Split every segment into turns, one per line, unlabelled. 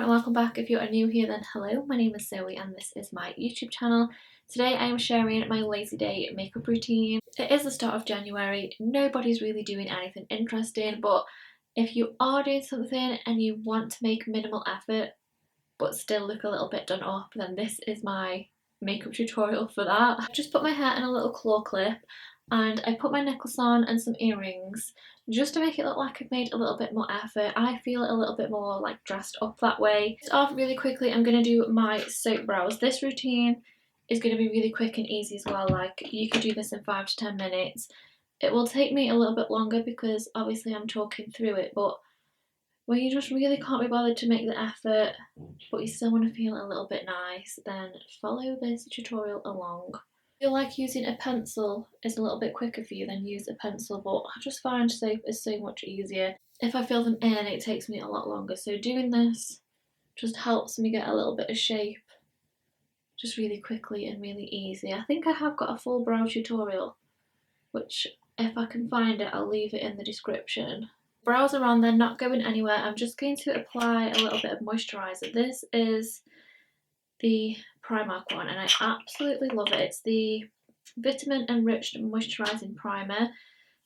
and welcome back. If you are new here, then hello, my name is Zoe and this is my YouTube channel. Today I am sharing my lazy day makeup routine. It is the start of January, nobody's really doing anything interesting, but if you are doing something and you want to make minimal effort but still look a little bit done up, then this is my makeup tutorial for that. I've just put my hair in a little claw clip and I put my necklace on and some earrings just to make it look like I've made a little bit more effort. I feel a little bit more like dressed up that way. To start off really quickly, I'm going to do my soap brows. This routine is going to be really quick and easy as well. Like, you could do this in 5 to 10 minutes. It will take me a little bit longer because obviously I'm talking through it, but when you just really can't be bothered to make the effort but you still want to feel a little bit nice, then follow this tutorial along. If you like using a pencil is a little bit quicker for you, then use a pencil, but I just find soap is so much easier. If I fill them in, it takes me a lot longer, so doing this just helps me get a little bit of shape just really quickly and really easy. I think I have got a full brow tutorial, which if I can find it I'll leave it in the description. Brows are on, they're not going anywhere. I'm just going to apply a little bit of moisturiser. This is the Primark one and I absolutely love it. It's the vitamin enriched moisturising primer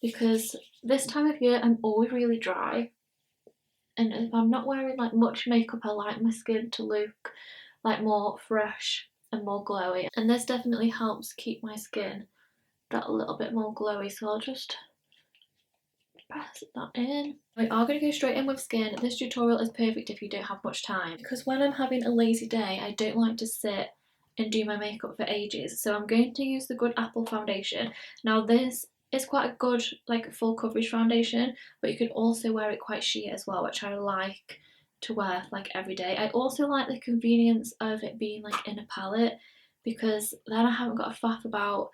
because this time of year I'm always really dry, and if I'm not wearing like much makeup I like my skin to look like more fresh and more glowy, and this definitely helps keep my skin that little bit more glowy, so I'll just press that in. We are going to go straight in with skin. This tutorial is perfect if you don't have much time, because when I'm having a lazy day I don't like to sit and do my makeup for ages, so I'm going to use the Good Apple foundation. Now this is quite a good like full coverage foundation, but you can also wear it quite sheer as well, which I like to wear like every day. I also like the convenience of it being like in a palette, because then I haven't got a faff about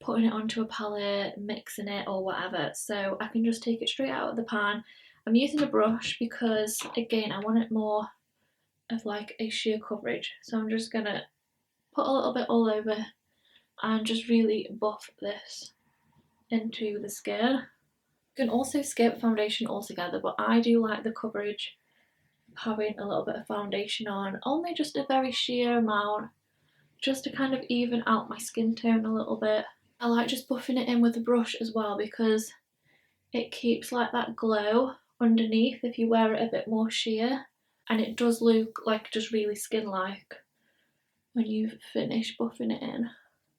putting it onto a palette, mixing it or whatever, so I can just take it straight out of the pan. I'm using a brush because again I want it more of like a sheer coverage, so I'm just gonna put a little bit all over and just really buff this into the skin. You can also skip foundation altogether, but I do like the coverage of having a little bit of foundation on, only just a very sheer amount, just to kind of even out my skin tone a little bit. I like just buffing it in with a brush as well because it keeps like that glow underneath if you wear it a bit more sheer, and it does look like just really skin-like when you've finished buffing it in.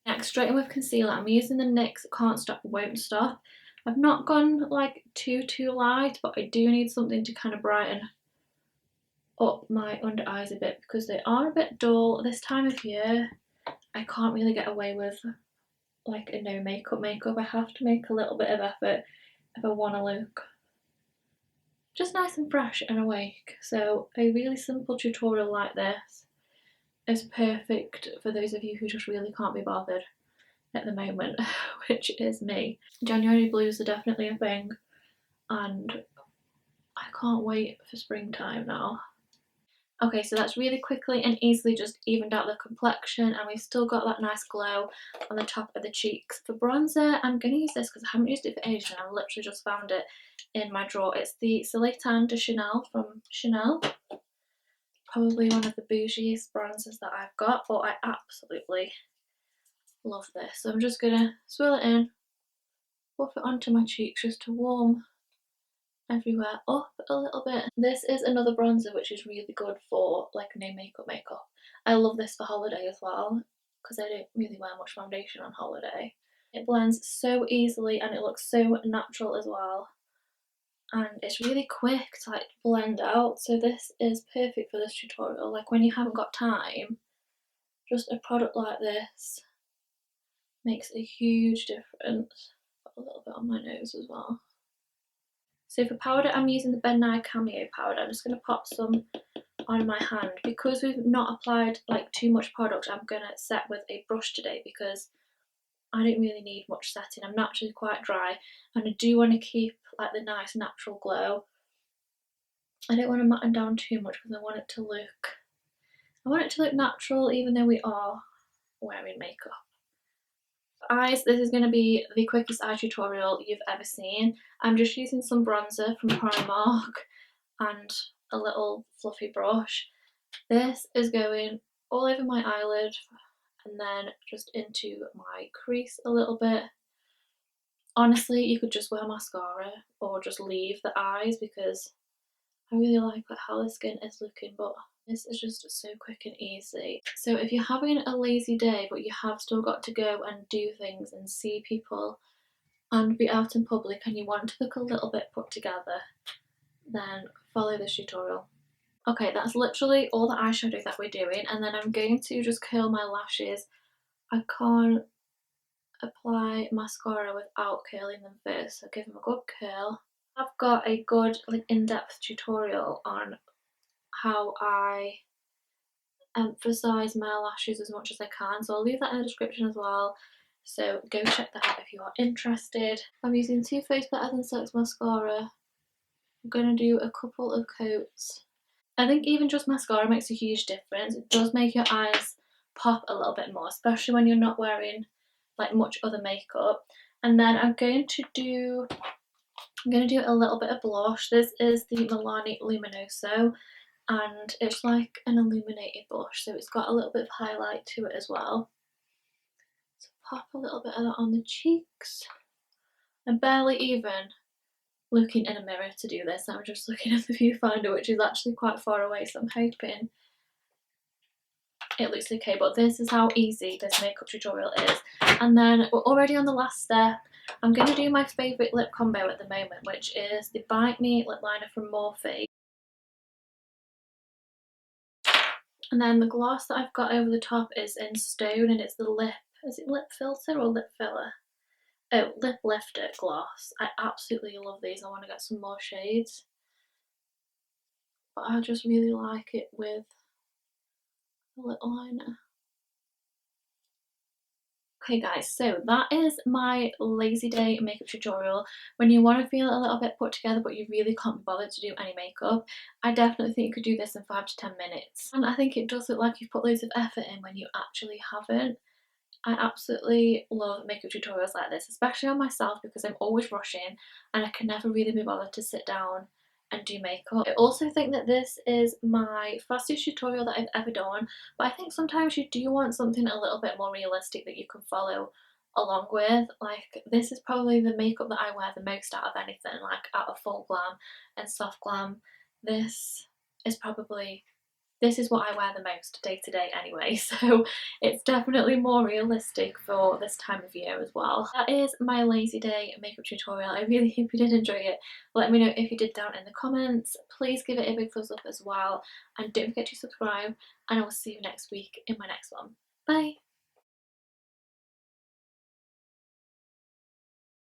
Next, straight in with concealer. I'm using the NYX Can't Stop Won't Stop. I've not gone like too light, but I do need something to kind of brighten up my under eyes a bit because they are a bit dull this time of year. I can't really get away with like a no makeup. I have to make a little bit of effort if I want to look just nice and fresh and awake. So a really simple tutorial like this is perfect for those of you who just really can't be bothered at the moment, which is me. January blues are definitely a thing and I can't wait for springtime now. Okay, so that's really quickly and easily just evened out the complexion, and we've still got that nice glow on the top of the cheeks. For bronzer, I'm going to use this because I haven't used it for ages and I literally just found it in my drawer. It's the Soleil Tan de Chanel from Chanel. Probably one of the bougiest bronzers that I've got, but I absolutely love this. So I'm just going to swirl it in, buff it onto my cheeks just to warm everywhere up a little bit. This is another bronzer which is really good for like no makeup. I love this for holiday as well because I don't really wear much foundation on holiday. It blends so easily and it looks so natural as well, and it's really quick to like blend out, so this is perfect for this tutorial. Like when you haven't got time, just a product like this makes a huge difference. Got a little bit on my nose as well. So for powder, I'm using the Nye Cameo powder. I'm just going to pop some on my hand. Because we've not applied like too much product, I'm going to set with a brush today because I don't really need much setting. I'm naturally quite dry and I do want to keep like the nice natural glow. I don't want to matten down too much because I want it to look natural even though we are wearing makeup. Eyes, this is going to be the quickest eye tutorial you've ever seen. I'm just using some bronzer from Primark and a little fluffy brush. This is going all over my eyelid and then just into my crease a little bit. Honestly, you could just wear mascara or just leave the eyes because I really like how the skin is looking, but this is just so quick and easy. So if you're having a lazy day but you have still got to go and do things and see people and be out in public and you want to look a little bit put together, then follow this tutorial. Okay, that's literally all the eyeshadow that we're doing, and then I'm going to just curl my lashes. I can't apply mascara without curling them first, so give them a good curl. I've got a good in-depth tutorial on how I emphasise my lashes as much as I can, so I'll leave that in the description as well, so go check that out if you are interested. I'm using Too Faced Better Than Sex mascara. I'm going to do a couple of coats. I think even just mascara makes a huge difference. It does make your eyes pop a little bit more, especially when you're not wearing like much other makeup. And then I'm going to do a little bit of blush. This is the Milani Luminoso, and it's like an illuminated blush, so it's got a little bit of highlight to it as well. So pop a little bit of that on the cheeks. I'm barely even looking in a mirror to do this. I'm just looking at the viewfinder, which is actually quite far away, so I'm hoping it looks okay. But this is how easy this makeup tutorial is. And then we're already on the last step. I'm going to do my favourite lip combo at the moment, which is the Bite Me lip liner from Morphe. And then the gloss that I've got over the top is in Stone, and it's the is it lip filter or lip filler? Oh, lip lifter gloss. I absolutely love these. I want to get some more shades, but I just really like it with the lip liner. Okay guys, so that is my lazy day makeup tutorial. When you want to feel a little bit put together but you really can't be bothered to do any makeup, I definitely think you could do this in 5 to 10 minutes. And I think it does look like you've put loads of effort in when you actually haven't. I absolutely love makeup tutorials like this, especially on myself because I'm always rushing and I can never really be bothered to sit down and do makeup. I also think that this is my fastest tutorial that I've ever done, but I think sometimes you do want something a little bit more realistic that you can follow along with. Like, this is probably the makeup that I wear the most out of anything, like out of full glam and soft glam. This is probably this is what I wear the most day to day anyway, so it's definitely more realistic for this time of year as well. That is my lazy day makeup tutorial. I really hope you did enjoy it. Let me know if you did down in the comments. Please give it a big thumbs up as well, and don't forget to subscribe, and I will see you next week in my next one. Bye!